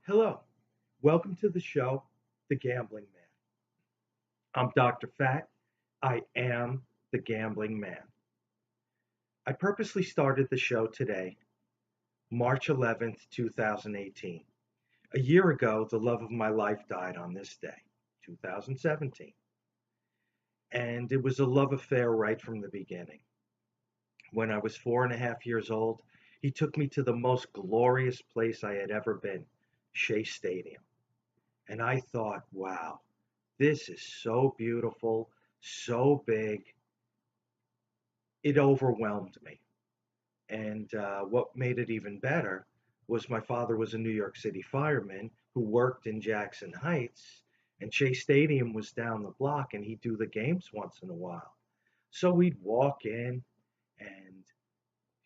Hello, welcome to the show, The Gambling Man. I'm Dr. Fat. I am the Gambling Man. I purposely started the show today, March 11th, 2018. A year ago, the love of my life died on this day, 2017. And it was a love affair right from the beginning. When I was 4.5 years old, he took me to the most glorious place I had ever been, Shea Stadium. And I thought, wow, this is so beautiful, so big. It overwhelmed me. And what made it even better was my father was a New York City fireman who worked in Jackson Heights, and Shea Stadium was down the block, and he'd do the games once in a while. So we'd walk in, and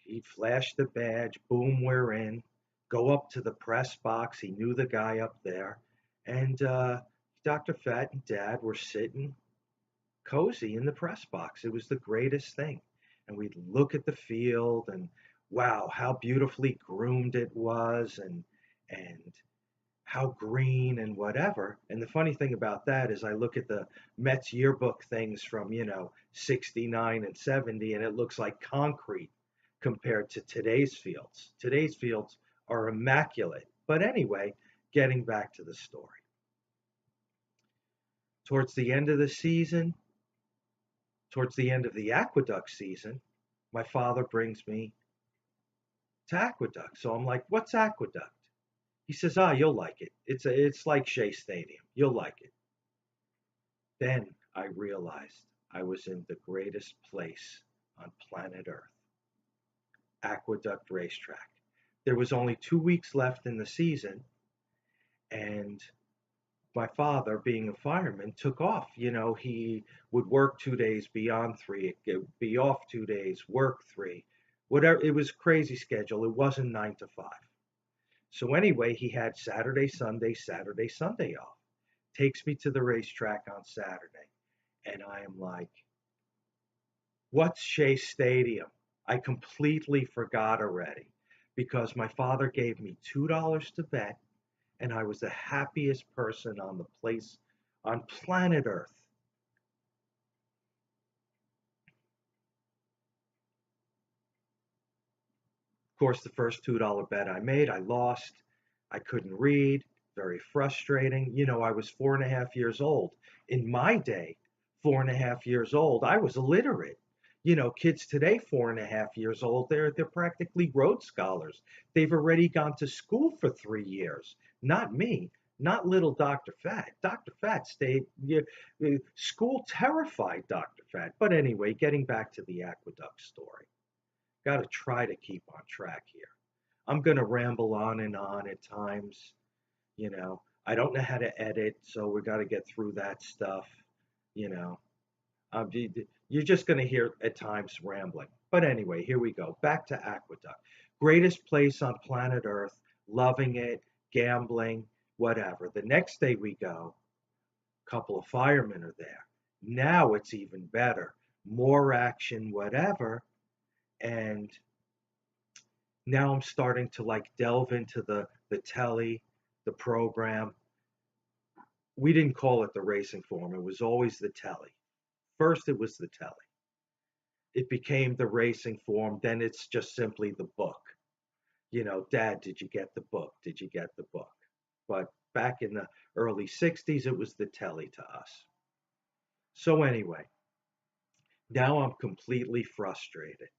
he'd flash the badge, boom, we're in. Go up to the press box. He knew the guy up there. And Dr. Fat and Dad were sitting cozy in the press box. It was the greatest thing. And we'd look at the field and wow, how beautifully groomed it was and how green and whatever. And the funny thing about that is I look at the Mets yearbook things from, 69 and 70 and it looks like concrete compared to today's fields. Today's fields are immaculate. But anyway, getting back to the story. Towards the end of the season, towards the end of the Aqueduct season, my father brings me to Aqueduct. So I'm like, what's Aqueduct? He says, you'll like it. It's like Shea Stadium. You'll like it. Then I realized I was in the greatest place on planet Earth, Aqueduct Racetrack. There was only 2 weeks left in the season, and my father, being a fireman, took off. He would work 2 days, be on three, be off 2 days, work three, whatever. It was a crazy schedule. It wasn't 9 to 5. So anyway, he had Saturday, Sunday off. Takes me to the racetrack on Saturday, and I am like, "What's Shea Stadium?" I completely forgot already because my father gave me $2 to bet and I was the happiest person on the place on planet Earth. Of course, the first $2 bet I made, I lost. I couldn't read, very frustrating. I was 4.5 years old. In my day, 4.5 years old, I was illiterate. Kids today, 4.5 years old, they're practically Rhodes Scholars. They've already gone to school for 3 years. Not me, not little Dr. Fat. Dr. Fat stayed, school terrified Dr. Fat. But anyway, getting back to the aqueduct story. Got to try to keep on track here. I'm going to ramble on and on at times. I don't know how to edit, so we got to get through that stuff. You know, you're just going to hear at times rambling. But anyway, here we go. Back to Aqueduct. Greatest place on planet Earth, loving it, gambling, whatever. The next day we go, a couple of firemen are there. Now it's even better. More action, whatever. And now I'm starting to like delve into the telly, the program. We didn't call it the racing form. It was always the telly. First, it was the telly. It became the racing form. Then it's just simply the book. Dad, did you get the book? Did you get the book? But back in the early 60s, it was the telly to us. So anyway, now I'm completely frustrated.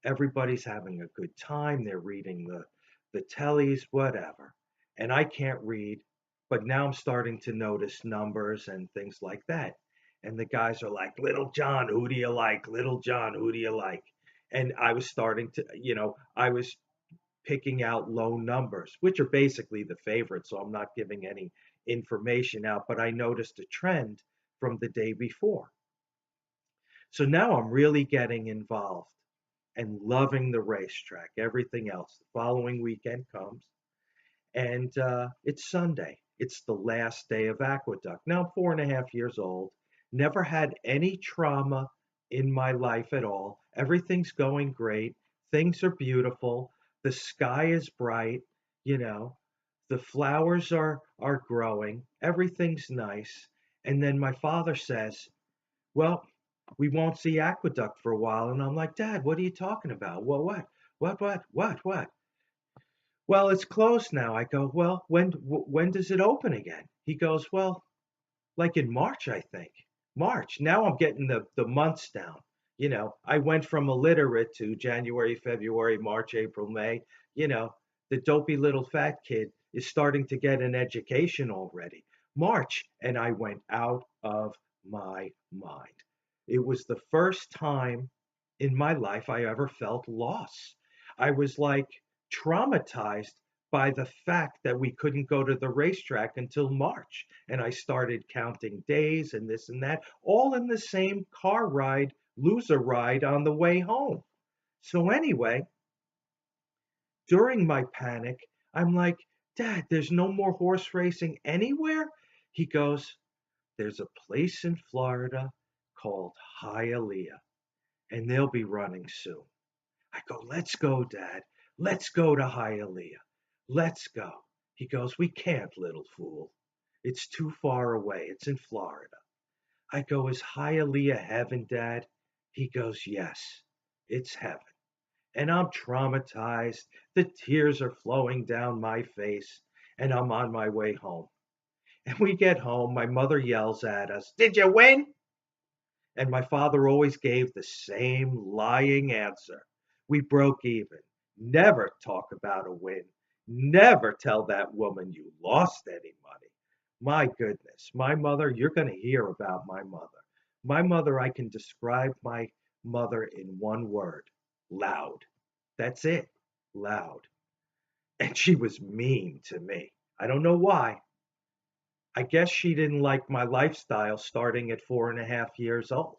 Everybody's having a good time. They're reading the tellies, whatever. And I can't read, but now I'm starting to notice numbers and things like that. And the guys are like, Little John, who do you like? Little John, who do you like? And I was starting to, I was picking out low numbers, which are basically the favorites. So I'm not giving any information out, but I noticed a trend from the day before. So now I'm really getting involved and loving the racetrack, everything else. The following weekend comes, and it's Sunday. It's the last day of Aqueduct. Now I'm 4.5 years old, never had any trauma in my life at all. Everything's going great. Things are beautiful. The sky is bright, you know. The flowers are growing, everything's nice. And then my father says, "Well, we won't see Aqueduct for a while." And I'm like, "Dad, what are you talking about? Well, what? Well, it's closed now." I go, "Well, when does it open again?" He goes, "Well, like in March, I think. March." Now I'm getting the months down. I went from illiterate to January, February, March, April, May. You know, the dopey little fat kid is starting to get an education already. March, and I went out of my mind. It was the first time in my life I ever felt loss. I was like traumatized by the fact that we couldn't go to the racetrack until March. And I started counting days and this and that, all in the same car ride, loser ride on the way home. So, anyway, during my panic, I'm like, "Dad, there's no more horse racing anywhere?" He goes, "There's a place in Florida called Hialeah, and they'll be running soon." I go, "Let's go, Dad. Let's go to Hialeah. Let's go." He goes, "We can't, little fool. It's too far away. It's in Florida." I go, "Is Hialeah heaven, Dad?" He goes, "Yes, it's heaven." And I'm traumatized. The tears are flowing down my face, and I'm on my way home. And we get home. My mother yells at us, "Did you win?" And my father always gave the same lying answer: "We broke even. Never talk about a win. Never tell that woman you lost any money." My goodness, my mother, you're going to hear about my mother. My mother, I can describe my mother in one word: loud. That's it, loud. And she was mean to me. I don't know why. I guess she didn't like my lifestyle starting at 4.5 years old.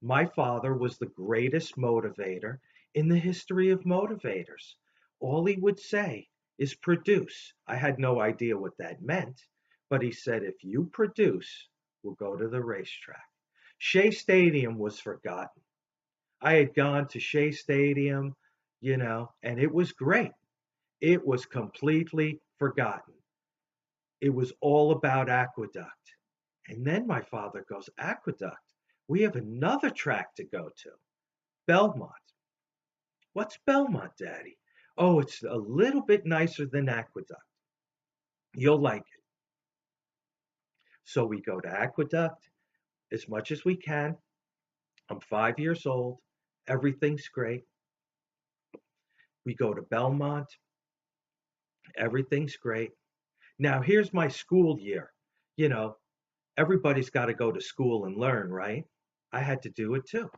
My father was the greatest motivator in the history of motivators. All he would say is produce. I had no idea what that meant, but he said, "If you produce, we'll go to the racetrack." Shea Stadium was forgotten. I had gone to Shea Stadium, and it was great. It was completely forgotten. It was all about Aqueduct. And then my father goes, "Aqueduct, we have another track to go to, Belmont." "What's Belmont, Daddy?" "Oh, it's a little bit nicer than Aqueduct. You'll like it." So we go to Aqueduct as much as we can. I'm 5 years old. Everything's great. We go to Belmont. Everything's great. Now, here's my school year. You know, everybody's got to go to school and learn, right? I had to do it too.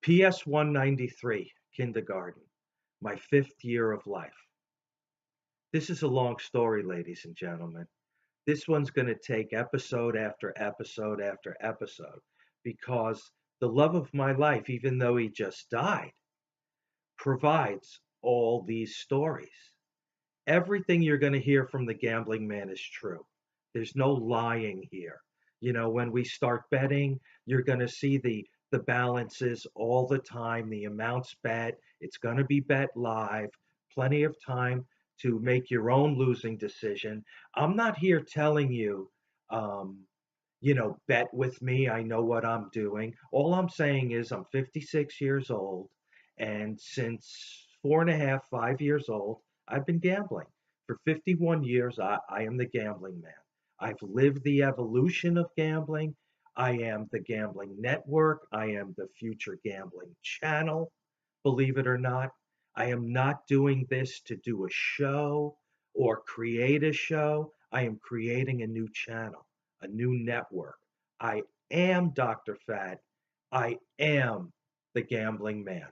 PS 193, kindergarten, my 5th year of life. This is a long story, ladies and gentlemen. This one's going to take episode after episode after episode because the love of my life, even though he just died, provides all these stories. Everything you're going to hear from the gambling man is true. There's no lying here. When we start betting, you're going to see the balances all the time, the amounts bet. It's going to be bet live, plenty of time to make your own losing decision. I'm not here telling you, um, bet with me. I know what I'm doing. All I'm saying is I'm 56 years old, and since 4.5, 5 years old, I've been gambling. For 51 years, I am the gambling man. I've lived the evolution of gambling. I am the gambling network. I am the future gambling channel, believe it or not. I am not doing this to do a show or create a show. I am creating a new channel, a new network. I am Dr. Fat. I am the gambling man.